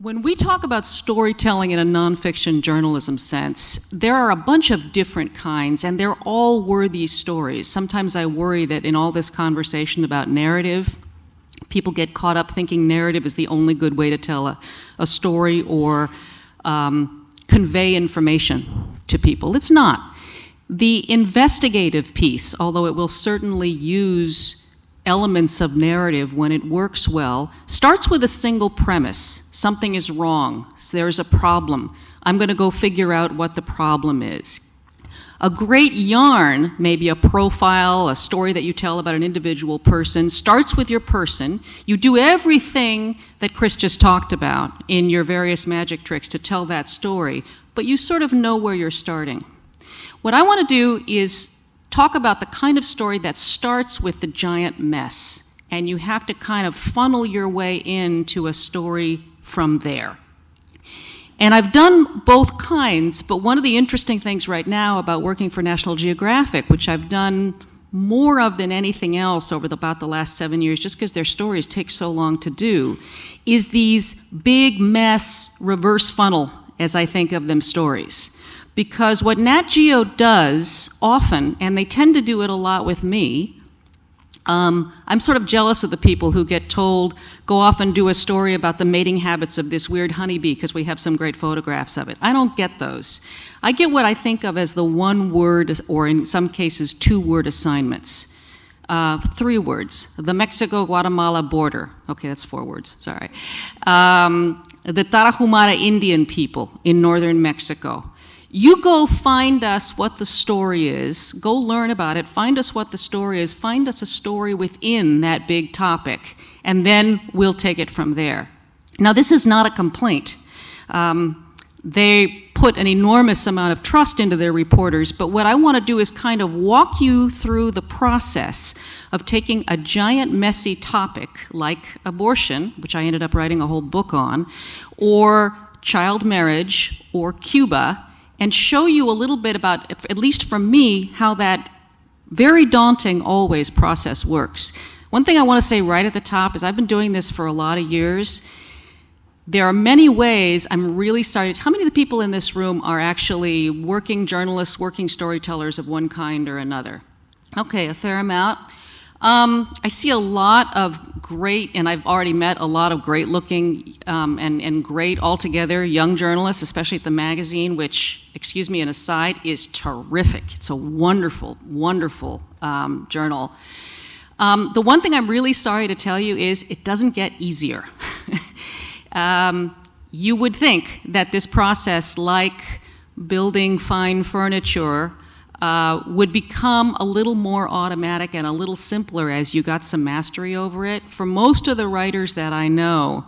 When we talk about storytelling in a nonfiction journalism sense, there are a bunch of different kinds, and they're all worthy stories. Sometimes I worry that in all this conversation about narrative, people get caught up thinking narrative is the only good way to tell a story or convey information to people. It's not. The investigative piece, although it will certainly use elements of narrative when it works well, starts with a single premise. Something is wrong. There's a problem. I'm going to go figure out what the problem is. A great yarn, maybe a profile, a story that you tell about an individual person, starts with your person. You do everything that Chris just talked about in your various magic tricks to tell that story, but you sort of know where you're starting. What I want to do is talk about the kind of story that starts with the giant mess, and you have to kind of funnel your way into a story from there. And I've done both kinds, but one of the interesting things right now about working for National Geographic, which I've done more of than anything else over about the last 7 years, just because their stories take so long to do, is these big mess reverse funnel, as I think of them, stories. Because what Nat Geo does often, and they tend to do it a lot with me, I'm sort of jealous of the people who get told, go off and do a story about the mating habits of this weird honeybee because we have some great photographs of it. I don't get those. I get what I think of as the one-word, or in some cases, two-word assignments. 3 words. The Mexico-Guatemala border. Okay, that's 4 words, sorry. The Tarahumara Indian people in northern Mexico. You go find us what the story is, go learn about it, find us what the story is, find us a story within that big topic, and then we'll take it from there. Now, this is not a complaint. They put an enormous amount of trust into their reporters, but what I want to do is kind of walk you through the process of taking a giant messy topic like abortion, which I ended up writing a whole book on, or child marriage, or Cuba, and show you a little bit about, at least for me, how that very daunting always process works. One thing I want to say right at the top is I've been doing this for a lot of years. There are many ways I'm really sorry. How many of the people in this room are actually working journalists, working storytellers of one kind or another? Okay, a fair amount. I see a lot of great, and I've already met a lot of great-looking and great altogether young journalists, especially at the magazine, which, excuse me, an aside, is terrific. It's a wonderful, wonderful journal. The one thing I'm really sorry to tell you is it doesn't get easier. You would think that this process, like building fine furniture, would become a little more automatic and a little simpler as you got some mastery over it. For most of the writers that I know,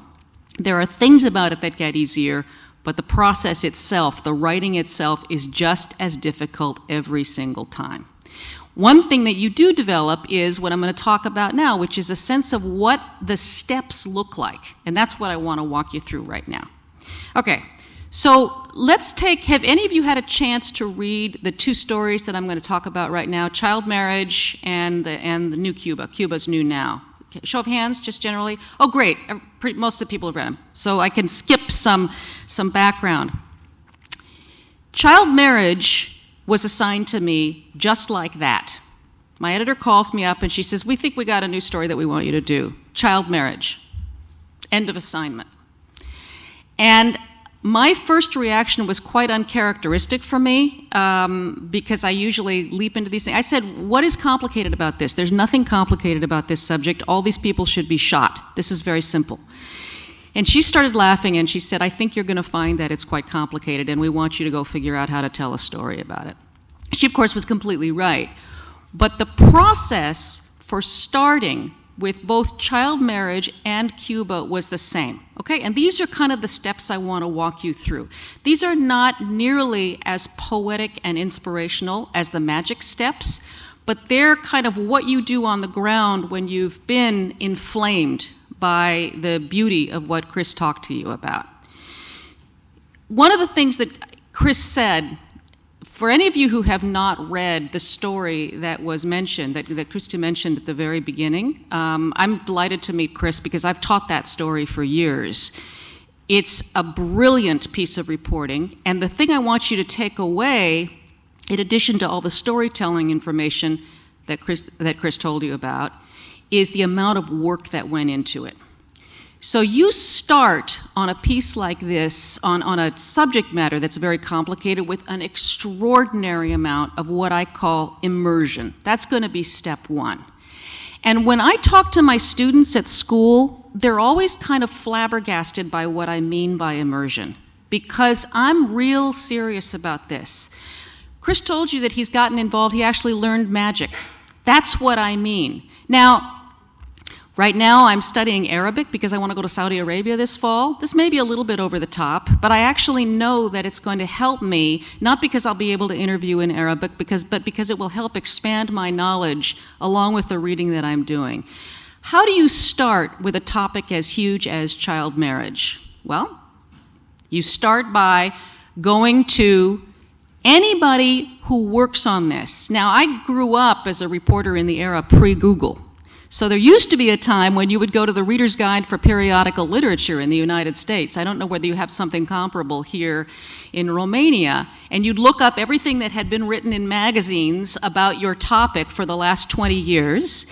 there are things about it that get easier, but the process itself, the writing itself, is just as difficult every single time. One thing that you do develop is what I'm going to talk about now, which is a sense of what the steps look like. And that's what I want to walk you through right now. Okay. So let's have any of you had a chance to read the 2 stories that I'm going to talk about right now, child marriage and the new Cuba, Cuba's new now? Okay, show of hands, just generally. Oh, great. Most of the people have read them. So I can skip some background. Child marriage was assigned to me just like that. My editor calls me up and she says, we think we got a new story that we want you to do. Child marriage. End of assignment. And my first reaction was quite uncharacteristic for me because I usually leap into these things. I said, what is complicated about this? There's nothing complicated about this subject. All these people should be shot. This is very simple. And she started laughing and she said, I think you're going to find that it's quite complicated and we want you to go figure out how to tell a story about it. She, of course, was completely right. But the process for starting with both child marriage and Cuba was the same, okay? And these are kind of the steps I want to walk you through. These are not nearly as poetic and inspirational as the magic steps, but they're kind of what you do on the ground when you've been inflamed by the beauty of what Chris talked to you about. One of the things that Chris said, for any of you who have not read the story that was mentioned, that Christy mentioned at the very beginning, I'm delighted to meet Chris because I've taught that story for years. It's a brilliant piece of reporting, and the thing I want you to take away, in addition to all the storytelling information that Chris told you about, is the amount of work that went into it. So you start on a piece like this, on a subject matter that's very complicated, with an extraordinary amount of what I call immersion. That's going to be step one. And when I talk to my students at school, they're always kind of flabbergasted by what I mean by immersion, because I'm real serious about this. Chris told you that he's gotten involved, he actually learned magic. That's what I mean. Now, right now I'm studying Arabic because I want to go to Saudi Arabia this fall. This may be a little bit over the top, but I actually know that it's going to help me, not because I'll be able to interview in Arabic, but because it will help expand my knowledge along with the reading that I'm doing. How do you start with a topic as huge as child marriage? Well, you start by going to anybody who works on this. Now, I grew up as a reporter in the era pre-Google. So there used to be a time when you would go to the Reader's Guide for Periodical Literature in the United States. I don't know whether you have something comparable here in Romania. And you'd look up everything that had been written in magazines about your topic for the last 20 years.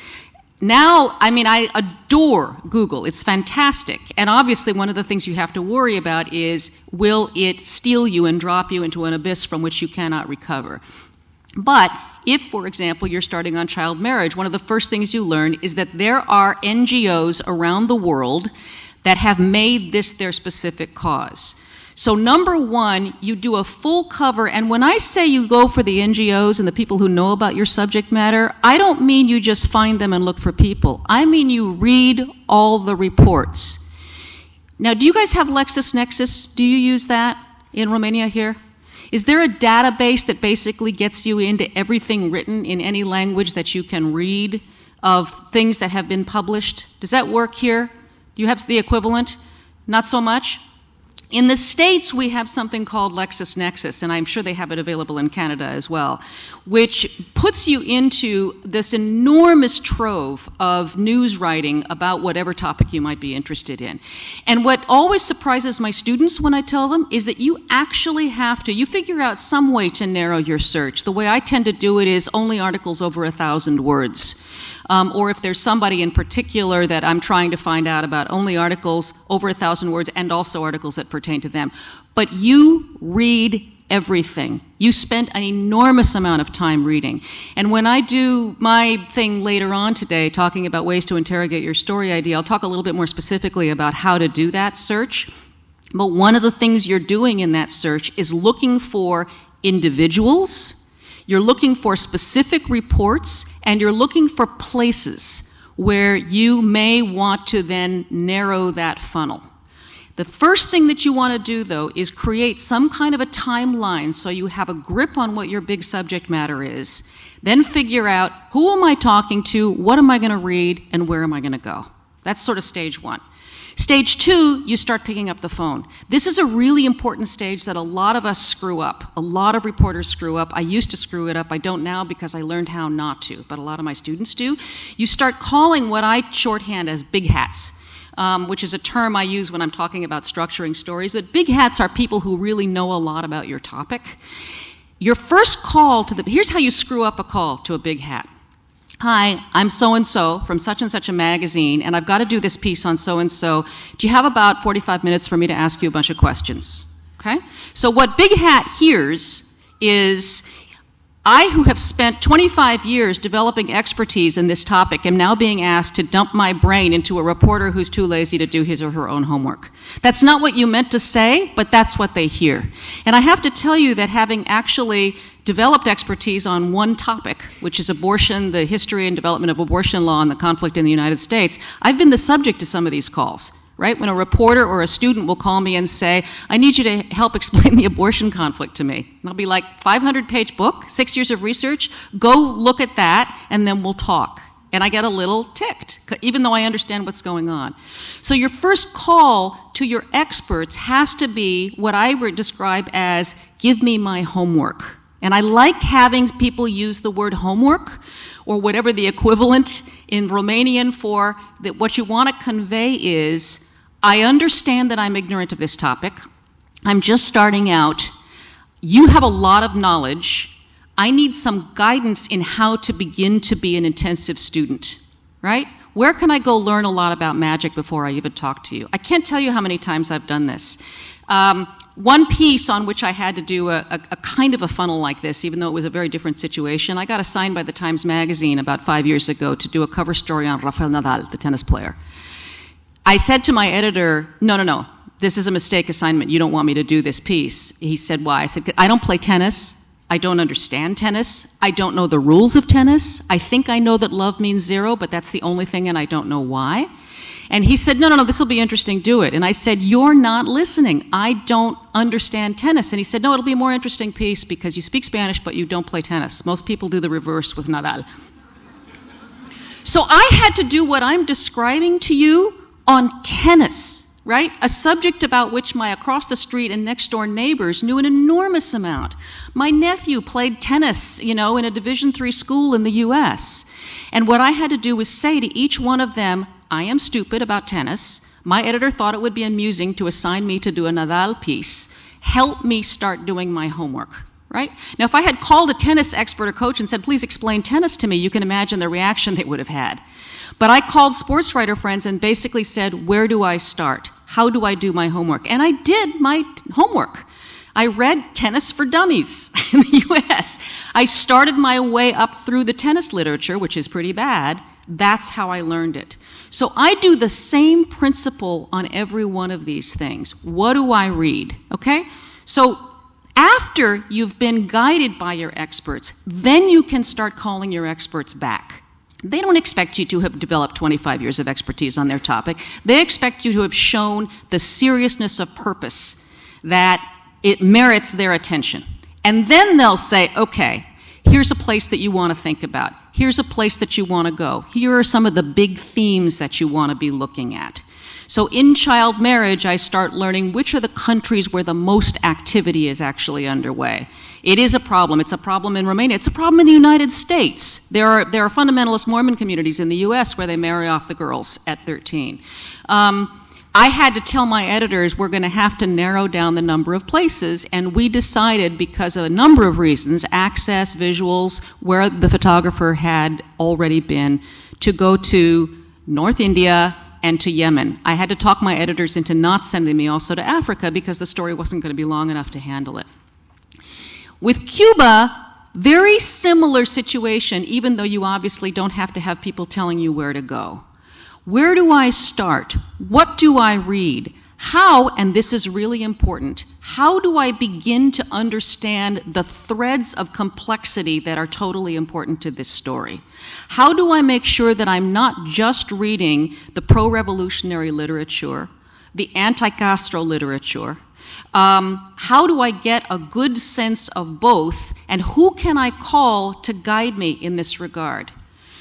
Now, I mean, I adore Google. It's fantastic. And obviously, one of the things you have to worry about is, will it steal you and drop you into an abyss from which you cannot recover? But if, for example, you're starting on child marriage, one of the first things you learn is that there are NGOs around the world that have made this their specific cause. So number one, you do a full cover, and when I say you go for the NGOs and the people who know about your subject matter, I don't mean you just find them and look for people. I mean you read all the reports. Now, do you guys have LexisNexis? Do you use that in Romania here? Is there a database that basically gets you into everything written in any language that you can read of things that have been published? Does that work here? Do you have the equivalent? Not so much? In the States, we have something called LexisNexis, and I'm sure they have it available in Canada as well, which puts you into this enormous trove of news writing about whatever topic you might be interested in. And what always surprises my students when I tell them is that you actually have to, you figure out some way to narrow your search. The way I tend to do it is only articles over 1,000 words. Or if there's somebody in particular that I'm trying to find out about, only articles over 1,000 words and also articles that pertain to them. But you read everything. You spend an enormous amount of time reading. And when I do my thing later on today, talking about ways to interrogate your story idea, I'll talk a little bit more specifically about how to do that search. But one of the things you're doing in that search is looking for individuals, you're looking for specific reports, and you're looking for places where you may want to then narrow that funnel. The first thing that you want to do, though, is create some kind of a timeline so you have a grip on what your big subject matter is. Then figure out, who am I talking to, what am I going to read, and where am I going to go? That's sort of stage one. Stage two, you start picking up the phone. This is a really important stage that a lot of us screw up. A lot of reporters screw up. I used to screw it up. I don't now because I learned how not to, but a lot of my students do. You start calling what I shorthand as big hats, which is a term I use when I'm talking about structuring stories. But big hats are people who really know a lot about your topic. Your first call to here's how you screw up a call to a big hat. Hi, I'm so-and-so from such and such a magazine, and I've got to do this piece on so-and-so. Do you have about 45 minutes for me to ask you a bunch of questions? Okay? So what Big Hat hears is, I, who have spent 25 years developing expertise in this topic, am now being asked to dump my brain into a reporter who's too lazy to do his or her own homework. That's not what you meant to say, but that's what they hear. And I have to tell you that having actually developed expertise on one topic, which is abortion, the history and development of abortion law and the conflict in the United States, I've been the subject to some of these calls. Right? When a reporter or a student will call me and say, I need you to help explain the abortion conflict to me. And I'll be like, 500-page book, 6 years of research, go look at that, and then we'll talk. And I get a little ticked, even though I understand what's going on. So your first call to your experts has to be what I would describe as, give me my homework. And I like having people use the word homework, or whatever the equivalent in Romanian for that. What you want to convey is, I understand that I'm ignorant of this topic. I'm just starting out. You have a lot of knowledge. I need some guidance in how to begin to be an intensive student, right? Where can I go learn a lot about magic before I even talk to you? I can't tell you how many times I've done this. One piece on which I had to do a kind of a funnel like this, even though it was a very different situation, I got assigned by the Times Magazine about 5 years ago to do a cover story on Rafael Nadal, the tennis player. I said to my editor, no, this is a mistake assignment. You don't want me to do this piece. He said, why? I said, I don't play tennis. I don't understand tennis. I don't know the rules of tennis. I think I know that love means zero, but that's the only thing, and I don't know why. And he said, no, this will be interesting, do it. And I said, you're not listening. I don't understand tennis. And he said, no, it'll be a more interesting piece because you speak Spanish, but you don't play tennis. Most people do the reverse with Nadal. So I had to do what I'm describing to you on tennis, right? A subject about which my across the street and next door neighbors knew an enormous amount. My nephew played tennis, in a Division III school in the US. And what I had to do was say to each one of them, I am stupid about tennis. My editor thought it would be amusing to assign me to do a Nadal piece. Help me start doing my homework, right? Now, if I had called a tennis expert or coach and said, please explain tennis to me, you can imagine the reaction they would have had. But I called sports writer friends and basically said, where do I start? How do I do my homework? And I did my homework. I read Tennis for Dummies in the US. I started my way up through the tennis literature, which is pretty bad. That's how I learned it. So I do the same principle on every one of these things. What do I read? Okay? So after you've been guided by your experts, then you can start calling your experts back. They don't expect you to have developed 25 years of expertise on their topic. They expect you to have shown the seriousness of purpose, that it merits their attention. And then they'll say, okay, here's a place that you want to think about. Here's a place that you want to go. Here are some of the big themes that you want to be looking at. So in child marriage, I start learning which are the countries where the most activity is actually underway. It is a problem. It's a problem in Romania. It's a problem in the United States. There are fundamentalist Mormon communities in the U.S. where they marry off the girls at 13. I had to tell my editors we're going to have to narrow down the number of places, and we decided, because of a number of reasons, access, visuals, where the photographer had already been, to go to North India and to Yemen. I had to talk my editors into not sending me also to Africa because the story wasn't going to be long enough to handle it. With Cuba, very similar situation, even though you obviously don't have to have people telling you where to go. Where do I start? What do I read? How, and this is really important, how do I begin to understand the threads of complexity that are totally important to this story? How do I make sure that I'm not just reading the pro-revolutionary literature, the anti-Castro literature? How do I get a good sense of both, and who can I call to guide me in this regard?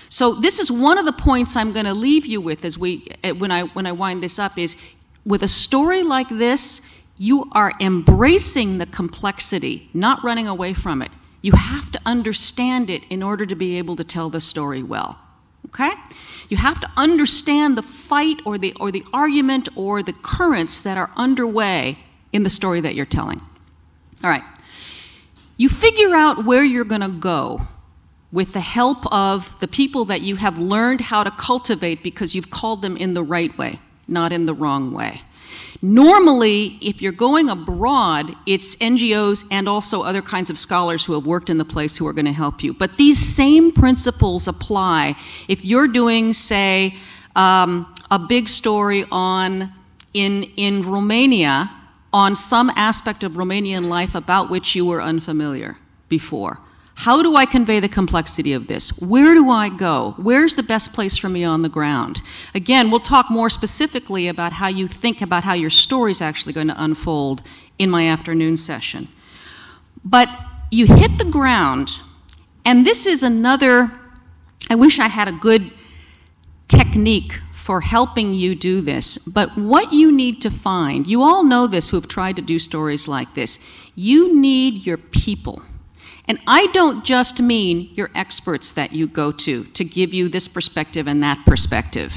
So this is one of the points I'm going to leave you with as when I wind this up is, with a story like this, you are embracing the complexity, not running away from it. You have to understand it in order to be able to tell the story well, okay? You have to understand the fight or the argument or the currents that are underway in the story that you're telling. All right. You figure out where you're going to go with the help of the people that you have learned how to cultivate because you've called them in the right way, not in the wrong way. Normally, if you're going abroad, it's NGOs and also other kinds of scholars who have worked in the place who are going to help you. But these same principles apply if you're doing, say, a big story in Romania on some aspect of Romanian life about which you were unfamiliar before. How do I convey the complexity of this? Where do I go? Where's the best place for me on the ground? Again, we'll talk more specifically about how you think about how your story's actually going to unfold in my afternoon session. But you hit the ground, and this is another, I wish I had a good technique for helping you do this, but what you need to find, you all know this who have tried to do stories like this, you need your people. And I don't just mean your experts that you go to give you this perspective and that perspective.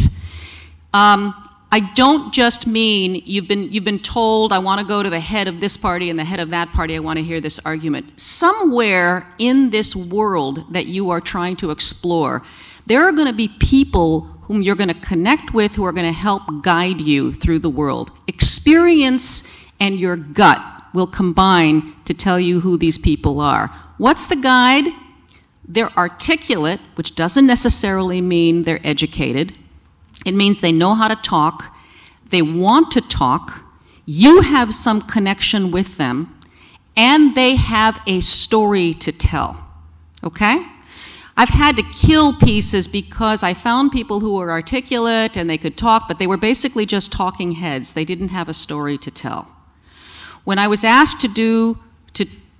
I don't just mean you've been told I want to go to the head of this party and the head of that party, I want to hear this argument. Somewhere in this world that you are trying to explore, there are going to be people whom you're going to connect with who are going to help guide you through the world. Experience and your gut will combine to tell you who these people are. What's the guide? They're articulate, which doesn't necessarily mean they're educated. It means they know how to talk, they want to talk, you have some connection with them, and they have a story to tell, okay? I've had to kill pieces because I found people who were articulate and they could talk, but they were basically just talking heads. They didn't have a story to tell. When I was asked to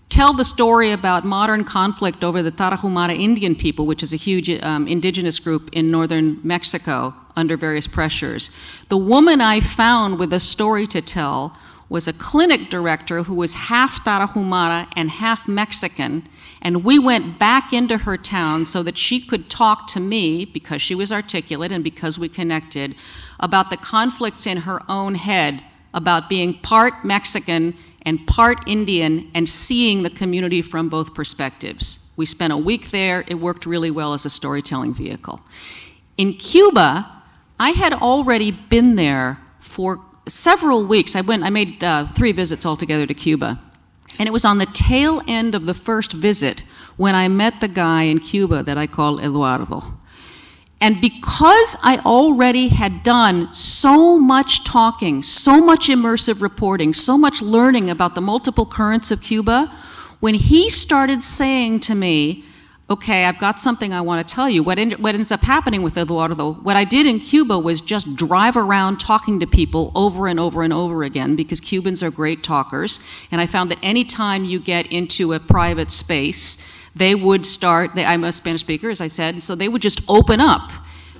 tell the story about modern conflict over the Tarahumara Indian people, which is a huge indigenous group in northern Mexico under various pressures, the woman I found with a story to tell was a clinic director who was half Tarahumara and half Mexican, and we went back into her town so that she could talk to me, because she was articulate and because we connected, about the conflicts in her own head, about being part Mexican and part Indian and seeing the community from both perspectives. We spent a week there. It worked really well as a storytelling vehicle. In Cuba, I had already been there for several weeks. I made 3 visits altogether to Cuba. And it was on the tail end of the first visit when I met the guy in Cuba that I call Eduardo. And because I already had done so much talking, so much immersive reporting, so much learning about the multiple currents of Cuba, when he started saying to me, okay, I've got something I want to tell you, what ends up happening with Eduardo, what I did in Cuba was just drive around talking to people over and over and over again, because Cubans are great talkers, and I found that any time you get into a private space, they would start, I'm a Spanish speaker, as I said, and so they would just open up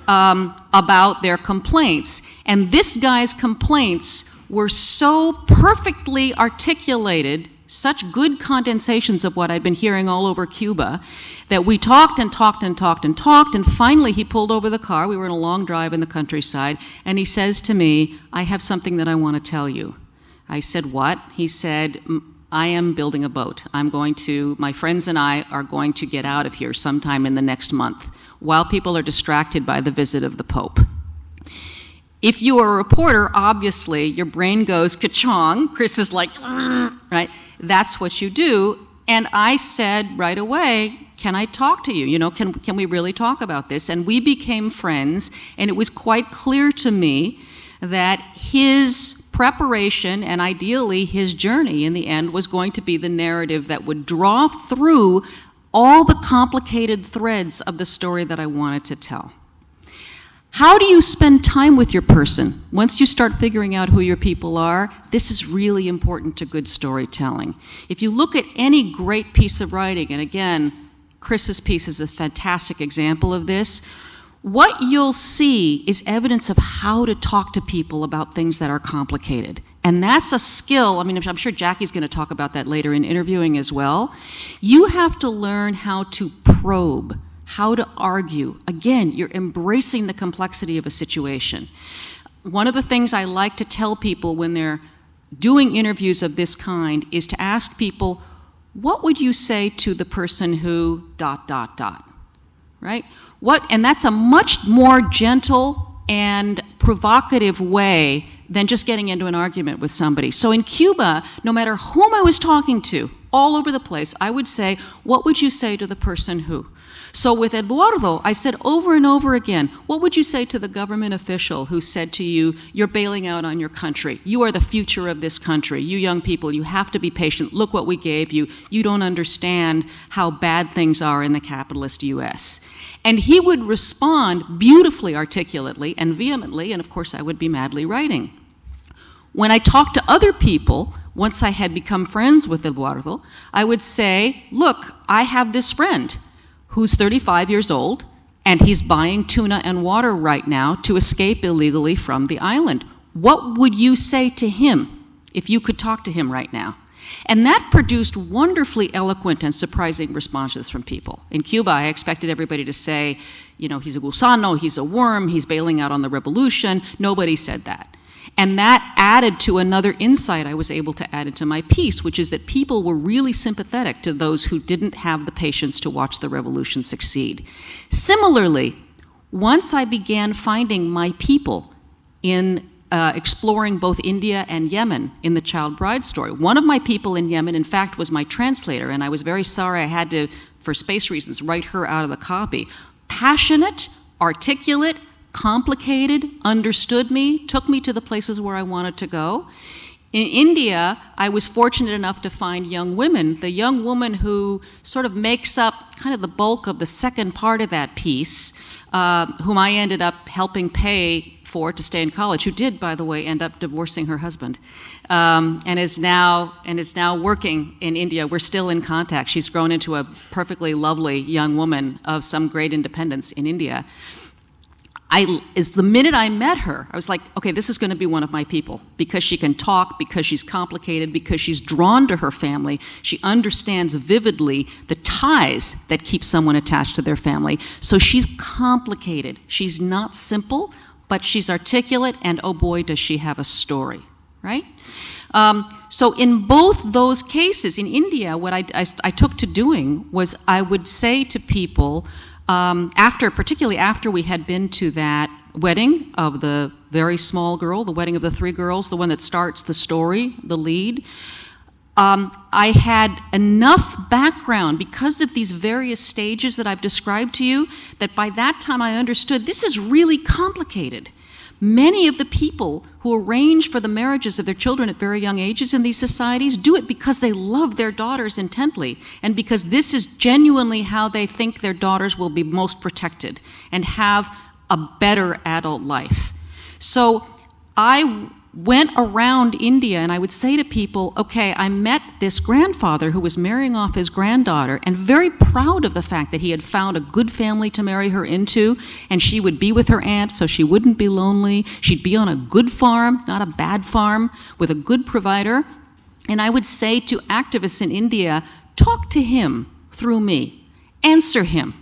about their complaints. And this guy's complaints were so perfectly articulated, such good condensations of what I'd been hearing all over Cuba, that we talked and talked and talked and talked, and finally he pulled over the car. We were in a long drive in the countryside, and he says to me, I have something that I want to tell you. I said, what? He said, I am building a boat. My friends and I are going to get out of here sometime in the next month, while people are distracted by the visit of the Pope. If you are a reporter, obviously, your brain goes ka-chong. Chris is like, right? That's what you do. And I said right away, can I talk to you? You know, can we really talk about this? And we became friends, and it was quite clear to me that his preparation and ideally his journey in the end was going to be the narrative that would draw through all the complicated threads of the story that I wanted to tell. How do you spend time with your person? Once you start figuring out who your people are, this is really important to good storytelling. If you look at any great piece of writing, and again, Chris's piece is a fantastic example of this, what you'll see is evidence of how to talk to people about things that are complicated. And that's a skill. I mean, I'm sure Jackie's going to talk about that later in interviewing as well. You have to learn how to probe, how to argue. Again, you're embracing the complexity of a situation. One of the things I like to tell people when they're doing interviews of this kind is to ask people, what would you say to the person who ... right? And that's a much more gentle and provocative way than just getting into an argument with somebody. So in Cuba, no matter whom I was talking to, all over the place, I would say, what would you say to the person who? So with Eduardo, I said over and over again, what would you say to the government official who said to you, you're bailing out on your country. You are the future of this country. You young people, you have to be patient. Look what we gave you. You don't understand how bad things are in the capitalist U.S. And he would respond beautifully, articulately, and vehemently, and of course I would be madly writing. When I talked to other people, once I had become friends with Eduardo, I would say, look, I have this friend who's 35 years old, and he's buying tuna and water right now to escape illegally from the island. What would you say to him if you could talk to him right now? And that produced wonderfully eloquent and surprising responses from people. In Cuba, I expected everybody to say, you know, he's a gusano, he's a worm, he's bailing out on the revolution. Nobody said that. And that added to another insight I was able to add into my piece, which is that people were really sympathetic to those who didn't have the patience to watch the revolution succeed. Similarly, once I began finding my people in exploring both India and Yemen in the child bride story. One of my people in Yemen, in fact, was my translator, and I was very sorry I had to, for space reasons, write her out of the copy. Passionate, articulate, complicated, understood me, took me to the places where I wanted to go. In India, I was fortunate enough to find young women. The young woman who sort of makes up kind of the bulk of the second part of that piece, whom I ended up helping pay for to stay in college, who did, by the way, end up divorcing her husband, and is now working in India. We're still in contact. She's grown into a perfectly lovely young woman of some great independence in India. The minute I met her, I was like, okay, this is going to be one of my people, because she can talk, because she's complicated, because she's drawn to her family. She understands vividly the ties that keep someone attached to their family. So she's complicated. She's not simple, but she's articulate, and oh boy, does she have a story, right? So in both those cases, in India, what I took to doing was I would say to people, particularly after we had been to that wedding of the very small girl, the wedding of the three girls, the one that starts the story, the lead, I had enough background because of these various stages that I've described to you that by that time I understood this is really complicated. Many of the people who arrange for the marriages of their children at very young ages in these societies do it because they love their daughters intently and because this is genuinely how they think their daughters will be most protected and have a better adult life. So I went around India and I would say to people, okay, I met this grandfather who was marrying off his granddaughter and very proud of the fact that he had found a good family to marry her into, and she would be with her aunt so she wouldn't be lonely. She'd be on a good farm, not a bad farm, with a good provider. And I would say to activists in India, talk to him through me, answer him.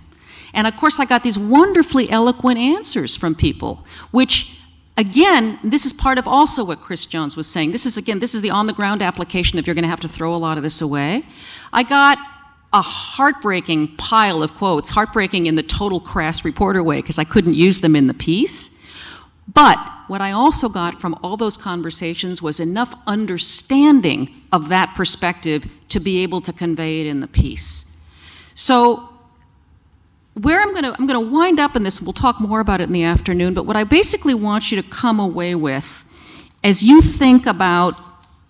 And of course I got these wonderfully eloquent answers from people, which again, this is part of also what Chris Jones was saying. This is the on-the-ground application if you're going to have to throw a lot of this away. I got a heartbreaking pile of quotes, heartbreaking in the total crass reporter way because I couldn't use them in the piece. But what I also got from all those conversations was enough understanding of that perspective to be able to convey it in the piece. So where I'm going to wind up in this, we'll talk more about it in the afternoon, but what I basically want you to come away with as you think about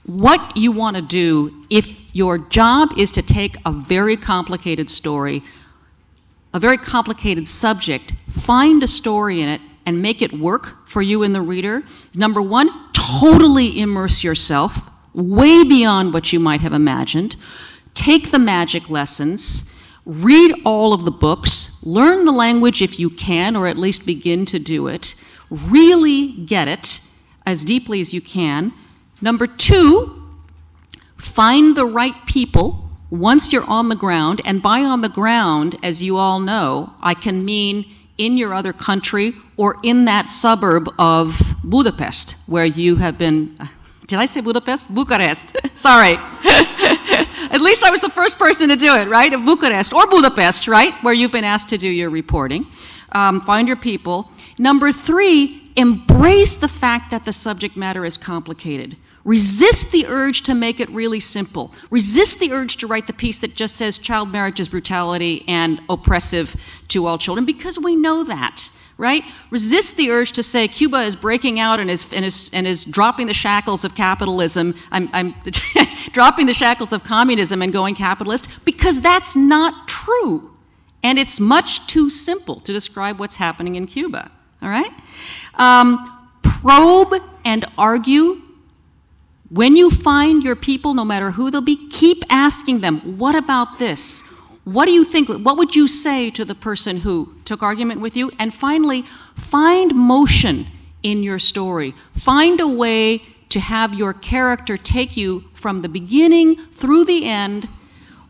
what you want to do if your job is to take a very complicated story, a very complicated subject, find a story in it and make it work for you and the reader. Number one, totally immerse yourself way beyond what you might have imagined. Take the magic lessons. Read all of the books, learn the language if you can, or at least begin to do it. Really get it as deeply as you can. Number two, find the right people once you're on the ground. And by on the ground, as you all know, I can mean in your other country or in that suburb of Budapest, where you have been. Did I say Budapest? Bucharest. Sorry. At least I was the first person to do it, right? Bucharest or Budapest, right? Where you've been asked to do your reporting. Find your people. Number three, embrace the fact that the subject matter is complicated. Resist the urge to make it really simple. Resist the urge to write the piece that just says child marriage is brutality and oppressive to all children, because we know that. Right? Resist the urge to say Cuba is breaking out and is dropping the shackles of capitalism. I'm dropping the shackles of communism and going capitalist, because that's not true. And it's much too simple to describe what's happening in Cuba. All right? Probe and argue. When you find your people, no matter who they'll be, keep asking them, what about this? What do you think? What would you say to the person who took argument with you? And finally, find motion in your story. Find a way to have your character take you from the beginning through the end,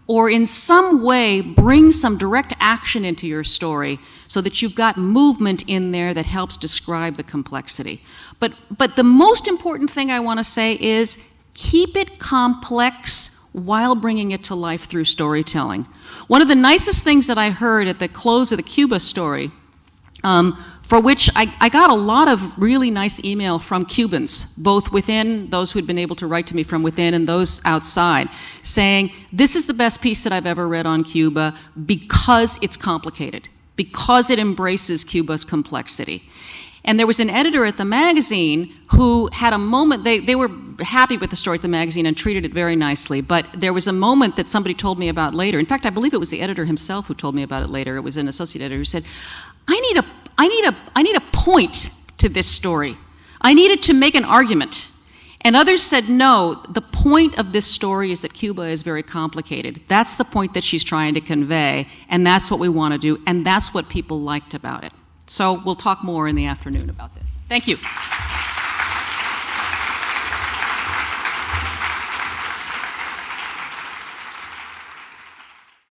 or in some way bring some direct action into your story so that you've got movement in there that helps describe the complexity. But the most important thing I want to say is keep it complex while bringing it to life through storytelling. One of the nicest things that I heard at the close of the Cuba story, for which I got a lot of really nice email from Cubans, both within, those who'd been able to write to me from within and those outside, saying, this is the best piece that I've ever read on Cuba because it's complicated, because it embraces Cuba's complexity. And there was an editor at the magazine who had a moment, they were happy with the story at the magazine and treated it very nicely, but there was a moment that somebody told me about later. In fact, I believe it was the editor himself who told me about it later. It was an associate editor who said, I need a point to this story. I need it to make an argument. And others said, no, the point of this story is that Cuba is very complicated. That's the point that she's trying to convey, and that's what we want to do, and that's what people liked about it. So we'll talk more in the afternoon about this. Thank you.